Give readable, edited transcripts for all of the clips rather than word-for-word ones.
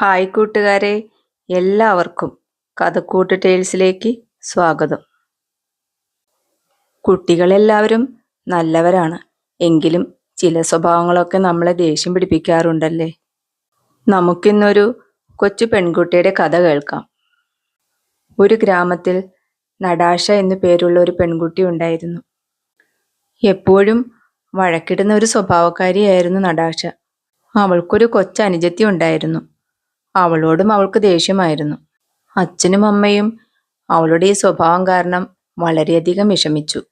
Hi കൂട്ടുകാരെ, എല്ലാവർക്കും കഥക്കൂട്ട് ടേൽസിലേക്ക് സ്വാഗതം. കുട്ടികളെല്ലാവരും നല്ലവരാണ്. എങ്കിലും ചില സ്വഭാവങ്ങളൊക്കെ നമ്മളെ ദേഷ്യം പിടിപ്പിക്കാറുണ്ടല്ലേ. നമുക്കിന്നൊരു കൊച്ചു പെൺകുട്ടിയുടെ കഥ കേൾക്കാം. ഒരു ഗ്രാമത്തിൽ നടാഷ എന്നു പേരുള്ള ഒരു പെൺകുട്ടി ഉണ്ടായിരുന്നു. എപ്പോഴും വഴക്കിടുന്ന ഒരു സ്വഭാവക്കാരിയായിരുന്നു നടാഷ. അവൾക്കൊരു കൊച്ചനുജത്തി ഉണ്ടായിരുന്നു. അവളോടും അവൾക്ക് ദേഷ്യമായിരുന്നു. അച്ഛനും അമ്മയും അവളുടെ ഈ സ്വഭാവം കാരണം വളരെയധികം വിഷമിച്ചു.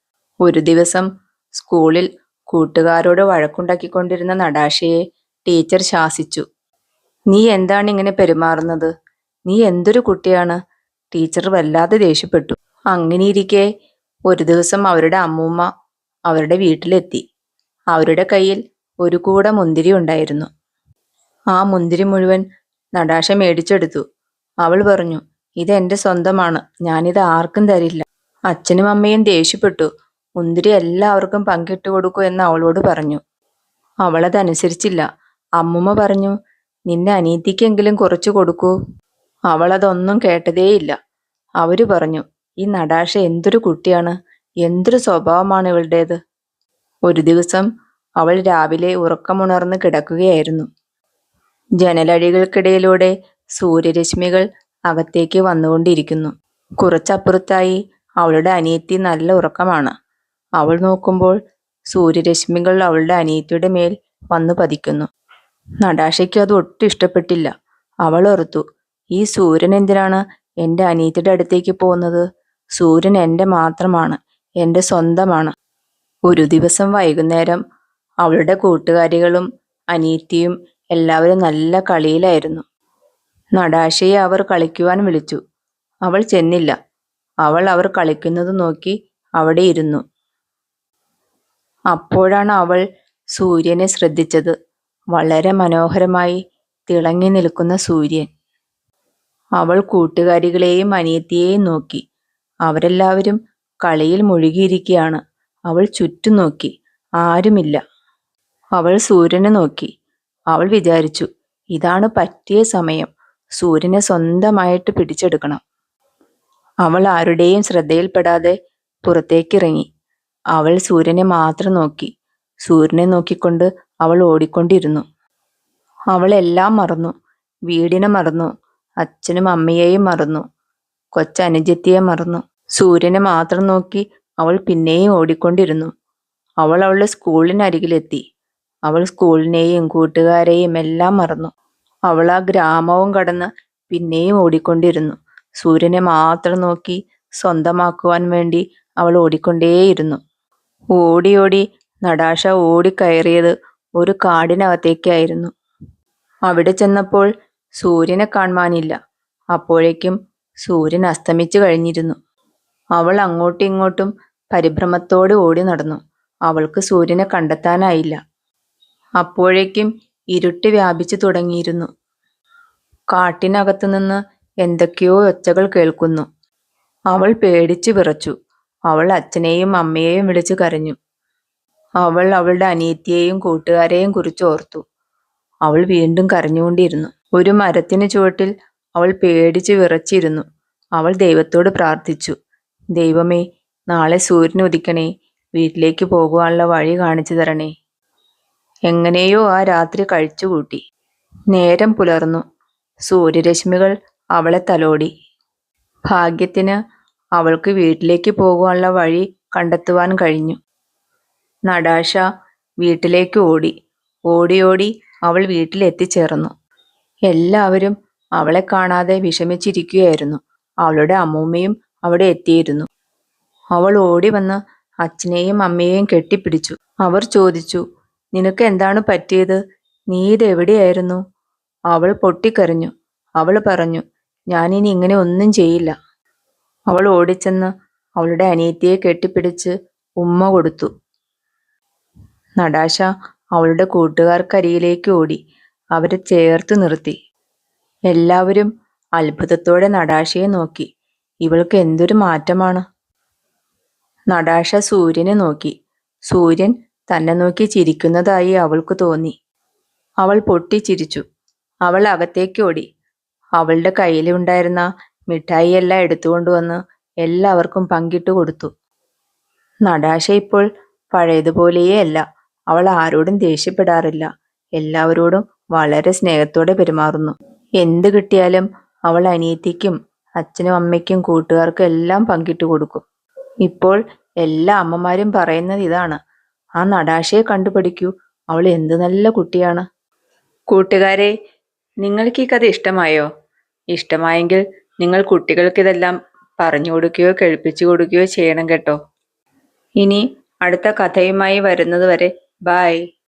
ഒരു ദിവസം സ്കൂളിൽ കൂട്ടുകാരോട് വഴക്കുണ്ടാക്കിക്കൊണ്ടിരുന്ന നടാഷയെ ടീച്ചർ ശാസിച്ചു. "നീ എന്താണ് ഇങ്ങനെ പെരുമാറുന്നത്? നീ എന്തൊരു കുട്ടിയാണ്?" ടീച്ചർ വല്ലാതെ ദേഷ്യപ്പെട്ടു. അങ്ങനെയിരിക്കെ ഒരു ദിവസം അവരുടെ അമ്മൂമ്മ അവരുടെ വീട്ടിലെത്തി. അവരുടെ കയ്യിൽ ഒരു കൂട മുന്തിരി ഉണ്ടായിരുന്നു. ആ മുന്തിരി മുഴുവൻ നടാഷ മേടിച്ചെടുത്തു. അവൾ പറഞ്ഞു, "ഇതെന്റെ സ്വന്തമാണ്, ഞാനിത് ആർക്കും തരില്ല." അച്ഛനും അമ്മയും ദേഷ്യപ്പെട്ടു. മുന്തിരി എല്ലാവർക്കും പങ്കിട്ട് കൊടുക്കൂ എന്ന് അവളോട് പറഞ്ഞു. അവളതനുസരിച്ചില്ല. അമ്മുമ്മ പറഞ്ഞു, "നിന്റെ അനീതിക്കെങ്കിലും കുറച്ചു കൊടുക്കൂ." അവളതൊന്നും കേട്ടതേയില്ല. അവര് പറഞ്ഞു, "ഈ നടാഷ എന്തൊരു കുട്ടിയാണ്, എന്തൊരു സ്വഭാവമാണ് ഇവളുടേത്." ഒരു ദിവസം അവൾ രാവിലെ ഉറക്കമുണർന്ന് കിടക്കുകയായിരുന്നു. ജനലഴികൾക്കിടയിലൂടെ സൂര്യരശ്മികൾ അകത്തേക്ക് വന്നുകൊണ്ടിരിക്കുന്നു. കുറച്ചപ്പുറത്തായി അവളുടെ അനിയത്തി നല്ല ഉറക്കമാണ്. അവൾ നോക്കുമ്പോൾ സൂര്യരശ്മികൾ അവളുടെ അനിയത്തിയുടെ മേൽ വന്നു പതിക്കുന്നു. നടാഷയ്ക്ക് അത് ഒട്ടും ഇഷ്ടപ്പെട്ടില്ല. അവൾ ഓർത്തു, "ഈ സൂര്യൻ എന്തിനാണ് എൻ്റെ അനിയത്തിയുടെ അടുത്തേക്ക് പോകുന്നത്? സൂര്യൻ എൻ്റെ മാത്രമാണ്, എൻ്റെ സ്വന്തമാണ്." ഒരു ദിവസം വൈകുന്നേരം അവളുടെ കൂട്ടുകാരികളും അനിയത്തിയും എല്ലാവരും നല്ല കളിയിലായിരുന്നു. നടാഷയെ അവർ കളിക്കുവാൻ വിളിച്ചു. അവൾ ചെന്നില്ല. അവൾ അവർ കളിക്കുന്നത് നോക്കി അവിടെ ഇരുന്നു. അപ്പോഴാണ് അവൾ സൂര്യനെ ശ്രദ്ധിച്ചത്. വളരെ മനോഹരമായി തിളങ്ങി നിൽക്കുന്ന സൂര്യൻ. അവൾ കൂട്ടുകാരികളെയും അനിയത്തിയെയും നോക്കി. അവരെല്ലാവരും കളിയിൽ മുഴുകിയിരിക്കുകയാണ്. അവൾ ചുറ്റും നോക്കി. ആരുമില്ല. അവൾ സൂര്യനെ നോക്കി. അവൾ വിചാരിച്ചു, ഇതാണ് പറ്റിയ സമയം, സൂര്യനെ സ്വന്തമായിട്ട് പിടിച്ചെടുക്കണം. അവൾ ആരുടെയും ശ്രദ്ധയിൽപ്പെടാതെ പുറത്തേക്കിറങ്ങി. അവൾ സൂര്യനെ മാത്രം നോക്കി. സൂര്യനെ നോക്കിക്കൊണ്ട് അവൾ ഓടിക്കൊണ്ടിരുന്നു. അവൾ എല്ലാം മറന്നു. വീടിനെ മറന്നു, അച്ഛനും അമ്മയെയും മറന്നു, കൊച്ചനുജത്തിയെ മറന്നു. സൂര്യനെ മാത്രം നോക്കി അവൾ പിന്നെയും ഓടിക്കൊണ്ടിരുന്നു. അവൾ അവളുടെ സ്കൂളിനരികിലെത്തി. അവൾ സ്കൂളിനെയും കൂട്ടുകാരെയും എല്ലാം മറന്നു. അവൾ ആ ഗ്രാമവും കടന്ന് പിന്നെയും ഓടിക്കൊണ്ടിരുന്നു. സൂര്യനെ മാത്രം നോക്കി സ്വന്തമാക്കുവാൻ വേണ്ടി അവൾ ഓടിക്കൊണ്ടേയിരുന്നു. ഓടി ഓടി നടാഷ ഓടിക്കയറിയത് ഒരു കാടിനകത്തേക്കായിരുന്നു. അവിടെ ചെന്നപ്പോൾ സൂര്യനെ കാണുവാനില്ല. അപ്പോഴേക്കും സൂര്യൻ അസ്തമിച്ചു കഴിഞ്ഞിരുന്നു. അവൾ അങ്ങോട്ടും ഇങ്ങോട്ടും പരിഭ്രമത്തോടെ ഓടി നടന്നു. അവൾക്ക് സൂര്യനെ കണ്ടെത്താനായില്ല. അപ്പോഴേക്കും ഇരുട്ട് വ്യാപിച്ചു തുടങ്ങിയിരുന്നു. കാട്ടിനകത്തു നിന്ന് എന്തൊക്കെയോ ഒച്ചകൾ കേൾക്കുന്നു. അവൾ പേടിച്ചു വിറച്ചു. അവൾ അച്ഛനെയും അമ്മയെയും വിളിച്ചു കരഞ്ഞു. അവൾ അവളുടെ അനിയത്തിയെയും കൂട്ടുകാരെയും കുറിച്ച് ഓർത്തു. അവൾ വീണ്ടും കരഞ്ഞുകൊണ്ടിരുന്നു. ഒരു മരത്തിന് ചുവട്ടിൽ അവൾ പേടിച്ചു വിറച്ചിരുന്നു. അവൾ ദൈവത്തോട് പ്രാർത്ഥിച്ചു, "ദൈവമേ, നാളെ സൂര്യൻ ഉദിക്കണേ, വീട്ടിലേക്ക് പോകുവാനുള്ള വഴി കാണിച്ചു തരണേ." എങ്ങനെയോ ആ രാത്രി കഴിച്ചുകൂട്ടി. നേരം പുലർന്നു. സൂര്യരശ്മികൾ അവളെ തലോടി. ഭാഗ്യത്തിന് അവൾക്ക് വീട്ടിലേക്ക് പോകുവാനുള്ള വഴി കണ്ടെത്തുവാൻ കഴിഞ്ഞു. നടാഷ വീട്ടിലേക്ക് ഓടി. ഓടി ഓടി അവൾ വീട്ടിലെത്തിച്ചേർന്നു. എല്ലാവരും അവളെ കാണാതെ വിഷമിച്ചിരിക്കുകയായിരുന്നു. അവളുടെ അമ്മൂമ്മയും അവിടെ എത്തിയിരുന്നു. അവൾ ഓടി വന്ന് അച്ഛനെയും അമ്മയെയും കെട്ടിപ്പിടിച്ചു. അവർ ചോദിച്ചു, "നിനക്ക് എന്താണ് പറ്റിയത്? നീ ഇതെവിടെയായിരുന്നു?" അവൾ പൊട്ടിക്കരഞ്ഞു. അവൾ പറഞ്ഞു, "ഞാനിനി ഇങ്ങനെ ഒന്നും ചെയ്യില്ല." അവൾ ഓടിച്ചെന്ന് അവളുടെ അനിയത്തിയെ കെട്ടിപ്പിടിച്ച് ഉമ്മ കൊടുത്തു. നടാഷ അവളുടെ കൂട്ടുകാർക്കരികിലേക്ക് ഓടി. അവരെ ചേർത്ത് നിർത്തി. എല്ലാവരും അത്ഭുതത്തോടെ നടാഷയെ നോക്കി. ഇവൾക്ക് എന്തൊരു മാറ്റമാണ്. നടാഷ സൂര്യനെ നോക്കി. സൂര്യൻ തന്നെ നോക്കി ചിരിക്കുന്നതായി അവൾക്ക് തോന്നി. അവൾ പൊട്ടിച്ചിരിച്ചു. അവൾ അകത്തേക്ക് ഓടി. അവളുടെ കയ്യിലുണ്ടായിരുന്ന മിഠായി എല്ലാം എടുത്തുകൊണ്ടുവന്ന് എല്ലാവർക്കും പങ്കിട്ട് കൊടുത്തു. നടാശ ഇപ്പോൾ പഴയതുപോലെയേ അല്ല. അവൾ ആരോടും ദേഷ്യപ്പെടാറില്ല. എല്ലാവരോടും വളരെ സ്നേഹത്തോടെ പെരുമാറുന്നു. എന്ത് കിട്ടിയാലും അവൾ അനിയത്തിക്കും അച്ഛനും അമ്മയ്ക്കും കൂട്ടുകാർക്കും എല്ലാം പങ്കിട്ട് കൊടുക്കും. ഇപ്പോൾ എല്ലാ അമ്മമാരും പറയുന്നത് ഇതാണ്: ആ നടാശയെ കണ്ടുപഠിക്കൂ, അവൾ എന്ത് നല്ല കുട്ടിയാണ്. കൂട്ടുകാരെ, നിങ്ങൾക്ക് ഈ കഥ ഇഷ്ടമായോ? ഇഷ്ടമായെങ്കിൽ നിങ്ങൾ കുട്ടികൾക്ക് ഇതെല്ലാം പറഞ്ഞു കൊടുക്കുകയോ കേൾപ്പിച്ചു കൊടുക്കുകയോ ചെയ്യണം കേട്ടോ. ഇനി അടുത്ത കഥയുമായി വരുന്നത് വരെ ബൈ.